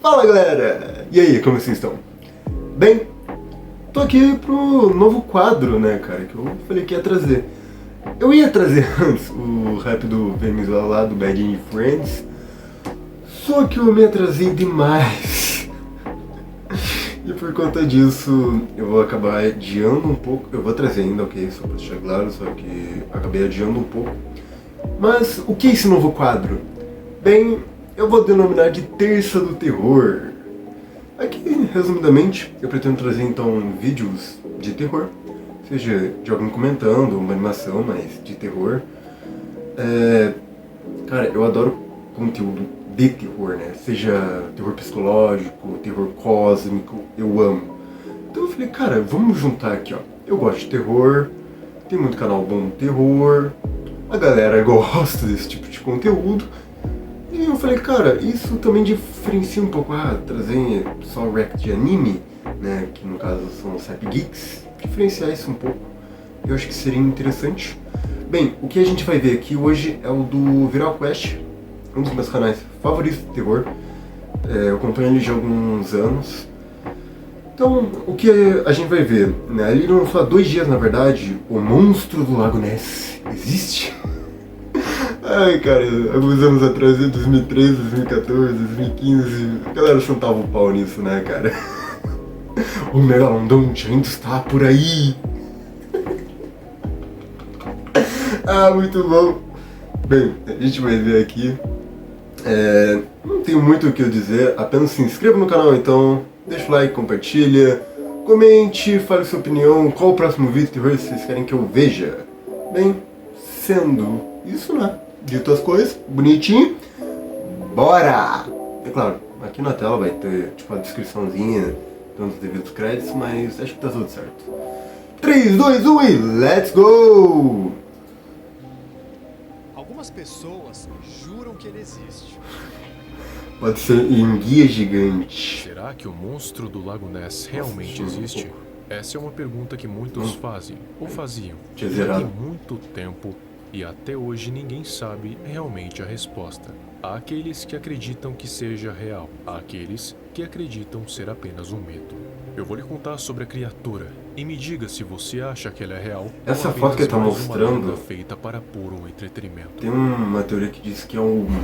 Fala galera! E aí, como vocês estão? Bem, tô aqui pro novo quadro, né, cara, que eu falei que ia trazer. Eu ia trazer antes o rap do Venezuela lá, do Bad and Friends, só que eu me atrasei demais. E por conta disso, eu vou acabar adiando um pouco. Eu vou trazer ainda, ok, só pra deixar claro, só que acabei adiando um pouco. Mas o que é esse novo quadro? Bem, eu vou denominar de Terça do Terror. Aqui, resumidamente, eu pretendo trazer então vídeos de terror, seja de alguém comentando, uma animação, mas de terror. Cara, eu adoro conteúdo de terror, né? Seja terror psicológico, terror cósmico, eu amo. Então eu falei, cara, vamos juntar aqui, ó. Eu gosto de terror, tem muito canal bom de terror, a galera gosta desse tipo de conteúdo. E eu falei, cara, isso também diferencia um pouco, trazer só react de anime, né, que no caso são os Rap Geeks, diferenciar isso um pouco, eu acho que seria interessante. Bem, o que a gente vai ver aqui hoje é o do Viral Quest, um dos meus canais favoritos de terror, eu acompanho ele já há alguns anos. Então, o que a gente vai ver, né, ele lançou há 2 dias, na verdade, o Monstro do Lago Ness existe? Ai, cara, alguns anos atrás, 2013, 2014, 2015, a galera sentava o pau nisso, né, cara? O Megalodon ainda está por aí! Muito bom! Bem, a gente vai ver aqui. Não tenho muito o que eu dizer, apenas se inscreva no canal então, deixa o like, compartilha, comente, fale sua opinião, qual o próximo vídeo de terror vocês querem que eu veja. Bem, sendo isso, né? Dito as coisas, bonitinho, bora! É claro, aqui na tela vai ter tipo a descriçãozinha, dando os devidos créditos, mas acho que tá tudo certo. 3, 2, 1 e let's go! Algumas pessoas juram que ele existe. Pode ser enguia gigante. Será que o monstro do Lago Ness realmente existe? Essa é uma pergunta que muitos fazem, ou faziam, Tinha já zerado. tem muito tempo, e até hoje ninguém sabe realmente a resposta. Há aqueles que acreditam que seja real, há aqueles que acreditam ser apenas um mito. Eu vou lhe contar sobre a criatura, e me diga se você acha que ela é real Essa ou foto que ele tá apenas mais uma mostrando- lenda feita para puro entretenimento. Tem uma teoria que diz que é uma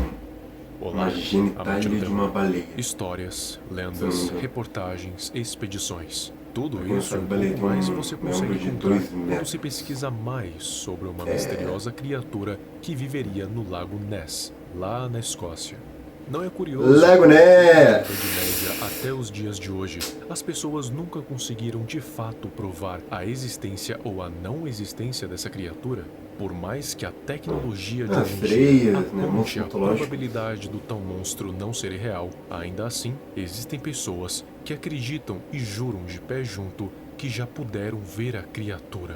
Olá, genitália amante do de tema. uma baleia. Histórias, lendas, Sim. reportagens, expedições. Tudo Pra quem isso e sabe, um baleia pouco tem mais um você membro consegue de encontrar 2 quando metros. se pesquisa mais sobre uma misteriosa criatura que viveria no Lago Ness, lá na Escócia. Não é curioso? Lago que, Ness! da Idade Média até os dias de hoje, as pessoas nunca conseguiram de fato provar a existência ou a não existência dessa criatura? Por mais que a tecnologia de As hoje em dia freias, né, aponte monstro a mitológico. probabilidade do tal monstro não ser real, ainda assim, existem pessoas que acreditam e juram de pé junto que já puderam ver a criatura.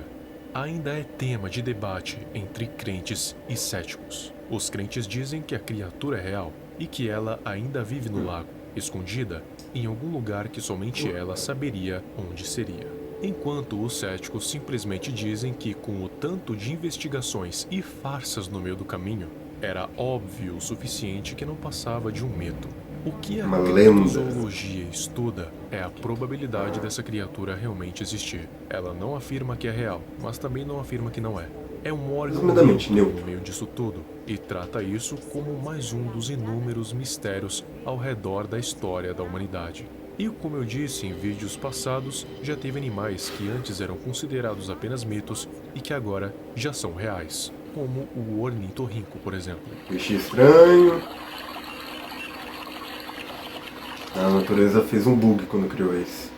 Ainda é tema de debate entre crentes e céticos. Os crentes dizem que a criatura é real e que ela ainda vive no lago, escondida em algum lugar que somente ela saberia onde seria. Enquanto os céticos simplesmente dizem que, com o tanto de investigações e farsas no meio do caminho, era óbvio o suficiente que não passava de um mito. O que a Uma lenda. criptozoologia estuda é a probabilidade dessa criatura realmente existir. Ela não afirma que é real, mas também não afirma que não é. É um órgão Resumidamente, neutro no neutro. meio disso tudo e trata isso como mais um dos inúmeros mistérios ao redor da história da humanidade. E como eu disse em vídeos passados, já teve animais que antes eram considerados apenas mitos e que agora já são reais, como o ornitorrinco, por exemplo. Peixe estranho. A natureza fez um bug quando criou esse.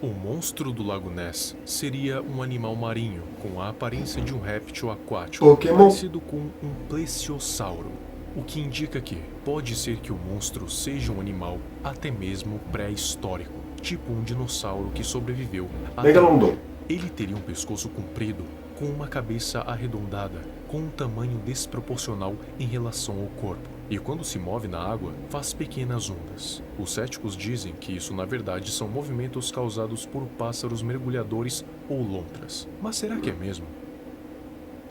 O monstro do Lago Ness seria um animal marinho com a aparência de um réptil aquático, Pokémon. parecido com um plesiosauro, o que indica que pode ser que o monstro seja um animal até mesmo pré-histórico, tipo um dinossauro que sobreviveu até Megalodon. hoje. Ele teria um pescoço comprido, com uma cabeça arredondada, com um tamanho desproporcional em relação ao corpo. E quando se move na água, faz pequenas ondas. Os céticos dizem que isso na verdade são movimentos causados por pássaros mergulhadores ou lontras. Mas será que é mesmo?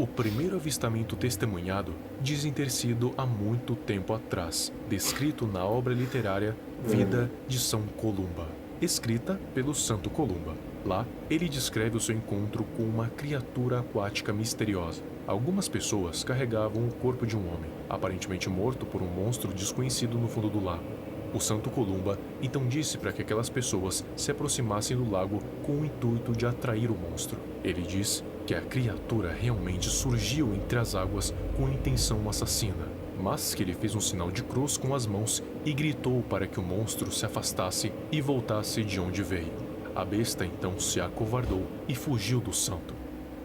O primeiro avistamento testemunhado dizem ter sido há muito tempo atrás, descrito na obra literária Vida de São Columba, escrita pelo Santo Columba. Lá, ele descreve o seu encontro com uma criatura aquática misteriosa. Algumas pessoas carregavam o corpo de um homem, aparentemente morto por um monstro desconhecido no fundo do lago. O Santo Columba então disse para que aquelas pessoas se aproximassem do lago com o intuito de atrair o monstro. Ele diz que a criatura realmente surgiu entre as águas com intenção assassina, mas que ele fez um sinal de cruz com as mãos e gritou para que o monstro se afastasse e voltasse de onde veio. A besta então se acovardou e fugiu do santo.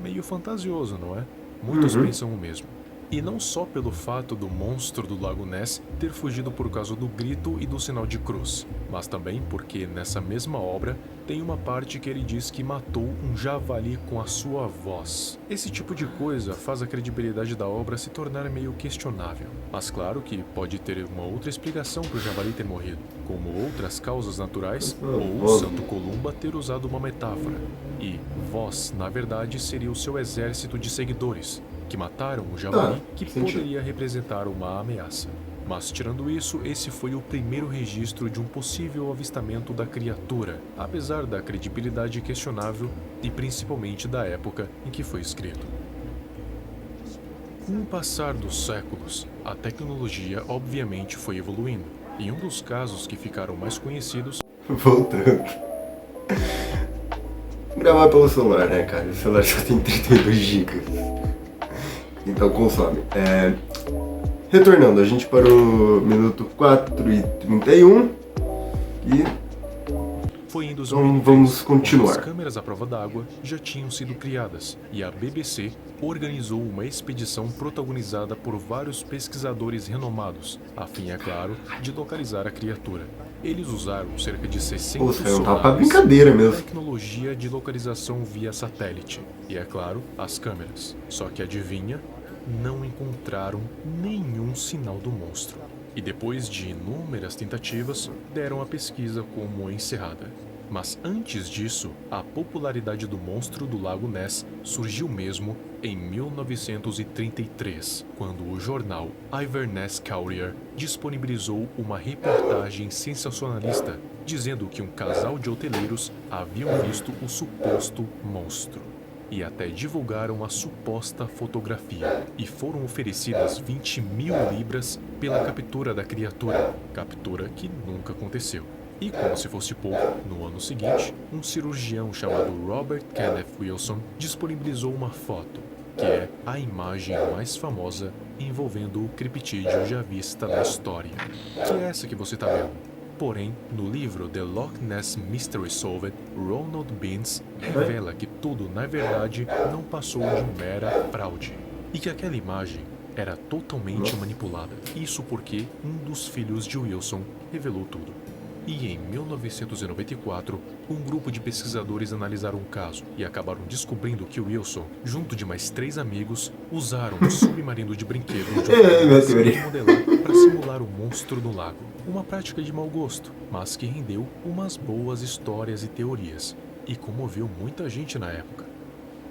Meio fantasioso, não é? Muitos pensam o mesmo. E não só pelo fato do monstro do Lago Ness ter fugido por causa do grito e do sinal de cruz, mas também porque nessa mesma obra tem uma parte que ele diz que matou um javali com a sua voz. Esse tipo de coisa faz a credibilidade da obra se tornar meio questionável, mas claro que pode ter uma outra explicação para o javali ter morrido, como outras causas naturais ou o Santo Columba ter usado uma metáfora. E voz, na verdade, seria o seu exército de seguidores, que mataram o javali, que poderia representar uma ameaça. Mas tirando isso, esse foi o primeiro registro de um possível avistamento da criatura, apesar da credibilidade questionável e principalmente da época em que foi escrito. Com o passar dos séculos, a tecnologia obviamente foi evoluindo, e um dos casos que ficaram mais conhecidos... Voltando. Gravar pelo celular, né, cara? O celular só tem 32 GB. Então consome. Retornando, a gente parou no minuto 4:31 e foi em 2003, então vamos continuar. As câmeras à prova d'água já tinham sido criadas e a BBC organizou uma expedição protagonizada por vários pesquisadores renomados, a fim, é claro, de localizar a criatura. Eles usaram cerca de 60 sonares e tecnologia de localização via satélite e, é claro, as câmeras. Só que adivinha? Não encontraram nenhum sinal do monstro. E depois de inúmeras tentativas, deram a pesquisa como encerrada. Mas antes disso, a popularidade do monstro do Lago Ness surgiu mesmo em 1933, quando o jornal Inverness Courier disponibilizou uma reportagem sensacionalista, dizendo que um casal de hoteleiros haviam visto o suposto monstro. E até divulgaram a suposta fotografia, e foram oferecidas 20.000 libras pela captura da criatura, captura que nunca aconteceu. E como se fosse pouco, no ano seguinte, um cirurgião chamado Robert Kenneth Wilson disponibilizou uma foto, que é a imagem mais famosa envolvendo o criptídeo já vista na história, que é essa que você está vendo. Porém, no livro The Loch Ness Mystery Solved, Ronald Binns revela que tudo, na verdade, não passou de mera fraude, e que aquela imagem era totalmente manipulada. Isso porque um dos filhos de Wilson revelou tudo. E em 1994, um grupo de pesquisadores analisaram o caso e acabaram descobrindo que Wilson, junto de mais 3 amigos, usaram um submarino de brinquedo de modelar para simular o monstro no lago. Uma prática de mau gosto, mas que rendeu umas boas histórias e teorias, e comoveu muita gente na época.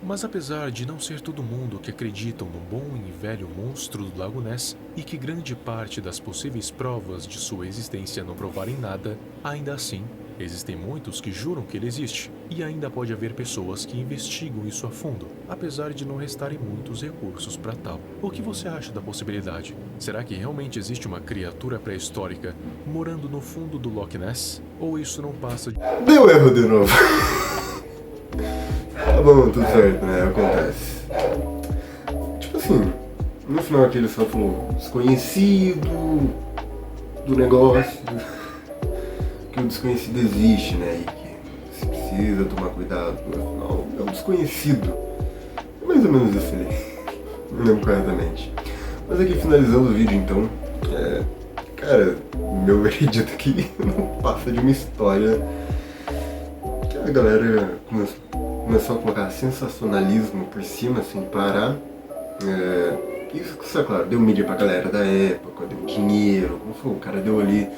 Mas apesar de não ser todo mundo que acreditam no bom e velho monstro do Lago Ness e que grande parte das possíveis provas de sua existência não provarem nada, ainda assim, existem muitos que juram que ele existe, e ainda pode haver pessoas que investigam isso a fundo, apesar de não restarem muitos recursos para tal. O que você acha da possibilidade? Será que realmente existe uma criatura pré-histórica morando no fundo do Loch Ness? Ou isso não passa de... Deu erro de novo. Tá bom, tudo certo, né? Acontece. Tipo assim, no final aqui ele só falou desconhecido do negócio, que o desconhecido existe, né? E que se precisa tomar cuidado, afinal é um desconhecido. É mais ou menos isso ali. Não lembro corretamente. Mas aqui finalizando o vídeo então, cara, meu veredito aqui não passa de uma história que a galera começou a colocar sensacionalismo por cima, sem parar. Isso, claro, deu mídia pra galera da época, deu dinheiro. Como foi? O cara deu ali,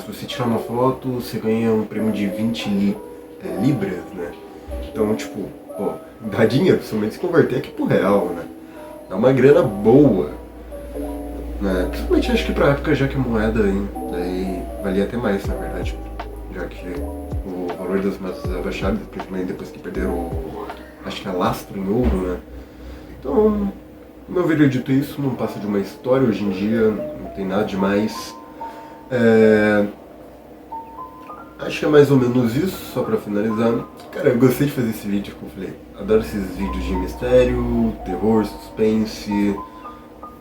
se você tirar uma foto, você ganha um prêmio de 20 libras, né? Então, tipo, pô, dá dinheiro, principalmente se converter aqui pro real, né? dá uma grana boa. Né? Principalmente acho que pra época, já que a moeda daí valia até mais, na verdade. Já que o valor das moedas é baixado, principalmente depois que perderam, acho que a lastro em ouro, né? Então, meu veredito isso, não passa de uma história hoje em dia, não tem nada demais. Acho que é mais ou menos isso, só pra finalizar. Cara, eu gostei de fazer esse vídeo, como eu falei. Adoro esses vídeos de mistério, terror, suspense.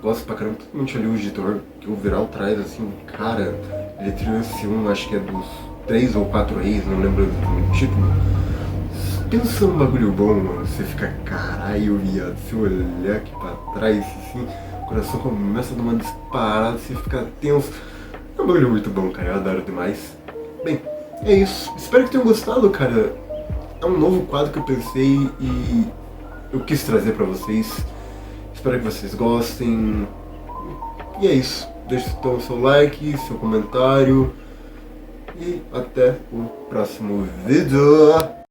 Gosto pra caramba, totalmente ali o de terror que o Viral traz, assim, cara. Ele trouxe acho que é dos 3 ou 4 reis, não lembro do título. Pensa num bagulho bom, mano. Você fica, caralho, viado. Se olhar aqui pra trás, assim, o coração começa a dar uma disparada, você fica tenso. É um bagulho muito bom, cara. Eu adoro demais. Bem, é isso. Espero que tenham gostado, cara. É um novo quadro que eu pensei e eu quis trazer pra vocês. Espero que vocês gostem. E é isso. Deixe então o seu like, seu comentário. E até o próximo vídeo.